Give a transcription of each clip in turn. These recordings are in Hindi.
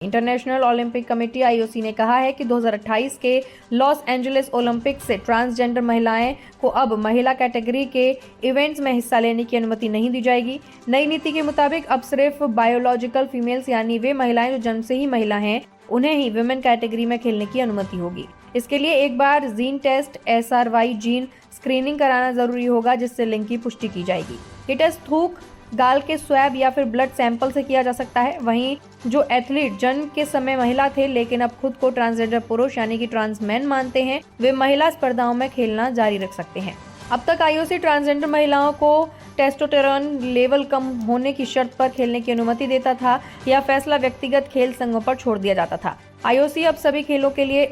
इंटरनेशनल ओलंपिक कमेटी आईओसी ने कहा है कि 2028 के लॉस एंजलिस ओलंपिक से ट्रांसजेंडर महिलाएं को अब महिला कैटेगरी के इवेंट्स में हिस्सा लेने की अनुमति नहीं दी जाएगी। नई नीति के मुताबिक अब सिर्फ बायोलॉजिकल फीमेल्स यानी वे महिलाएं जो जन्म से ही महिला हैं उन्हें ही विमेन कैटेगरी में खेलने की अनुमति होगी। इसके लिए एक बार gene test SRY gene screening कराना जरूरी होगा, जिससे लिंग की पुष्टि की जाएगी। ये टेस्ट थूक, गाल के स्वैब या फिर ब्लड सैंपल से किया जा सकता है। वहीं जो एथलीट जन्म के समय महिला थे लेकिन अब खुद को ट्रांसजेंडर पुरुष यानी कि ट्रांस मैन मानते हैं, वे महिला स्पर्धाओं में खेलना जारी रख सकते हैं। अब तक आईओसी ट्रांसजेंडर महिलाओं को टेस्टोस्टेरोन लेवल कम होने की शर्त पर खेलने की अनुमति देता था। यह फैसला व्यक्तिगत खेल संघों पर छोड़ दिया जाता था। आईओसी अब सभी खेलों के लिए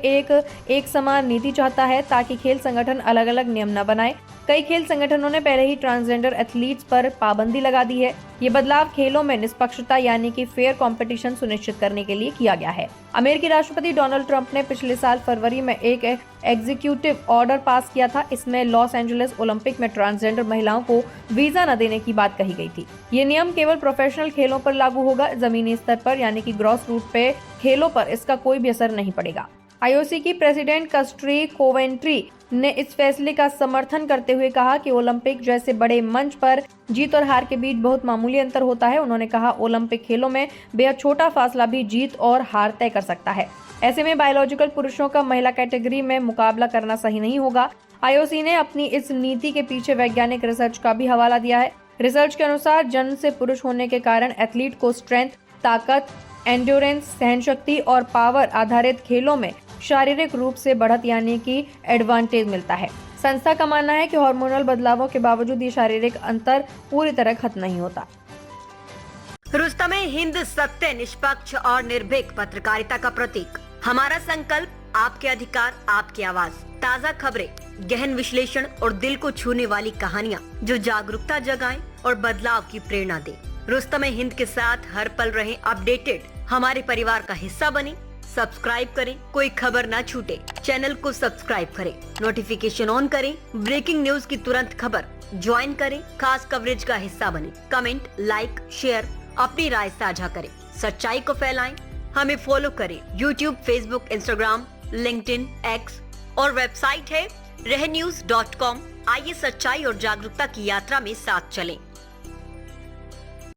एक समान नीति चाहता है ताकि खेल संगठन अलग अलग नियम न बनाए। कई खेल संगठनों ने पहले ही ट्रांसजेंडर एथलीट्स पर पाबंदी लगा दी है। ये बदलाव खेलों में निष्पक्षता यानी कि फेयर कंपटीशन सुनिश्चित करने के लिए किया गया है। अमेरिकी राष्ट्रपति डोनाल्ड ट्रंप ने पिछले साल फरवरी में एक एग्जीक्यूटिव ऑर्डर पास किया था। इसमें लॉस एंजलिस ओलंपिक में ट्रांसजेंडर महिलाओं को वीजा न देने की बात कही गई थी। ये नियम केवल प्रोफेशनल खेलों पर लागू होगा, जमीनी स्तर पर यानी कि ग्रॉस रूट पे खेलों पर इसका कोई भी असर नहीं पड़ेगा। आईओसी की प्रेसिडेंट कस्ट्री कोवेंट्री ने इस फैसले का समर्थन करते हुए कहा कि ओलंपिक जैसे बड़े मंच पर जीत और हार के बीच बहुत मामूली अंतर होता है। उन्होंने कहा, ओलंपिक खेलों में बेहद छोटा फासला भी जीत और हार तय कर सकता है। ऐसे में बायोलॉजिकल पुरुषों का महिला कैटेगरी में मुकाबला करना सही नहीं होगा। आईओसी ने अपनी इस नीति के पीछे वैज्ञानिक रिसर्च का भी हवाला दिया है। रिसर्च के अनुसार जन्म से पुरुष होने के कारण एथलीट को स्ट्रेंथ, ताकत, एंड्योरेंस, सहनशक्ति और पावर आधारित खेलों में शारीरिक रूप से बढ़त यानी कि एडवांटेज मिलता है। संस्था का मानना है कि हार्मोनल बदलावों के बावजूद ये शारीरिक अंतर पूरी तरह खत्म नहीं होता। रुस्तमे हिंद सत्य, निष्पक्ष और निर्भीक पत्रकारिता का प्रतीक। हमारा संकल्प, आपके अधिकार, आपकी आवाज। ताज़ा खबरें, गहन विश्लेषण और दिल को छूने वाली कहानियाँ जो जागरूकता जगाएं और बदलाव की प्रेरणा दें। रुस्तमे हिंद के साथ हर पल रहें अपडेटेड। हमारे परिवार का हिस्सा बने। सब्सक्राइब करें, कोई खबर ना छूटे। चैनल को सब्सक्राइब करें, नोटिफिकेशन ऑन करें, ब्रेकिंग न्यूज की तुरंत खबर ज्वाइन करें, खास कवरेज का हिस्सा बने। कमेंट, लाइक, शेयर, अपनी राय साझा करें, सच्चाई को फैलाएं। हमें फॉलो करें YouTube, Facebook, Instagram, LinkedIn, X और वेबसाइट है रहnews.com। आइए सच्चाई और जागरूकता की यात्रा में साथ चलें।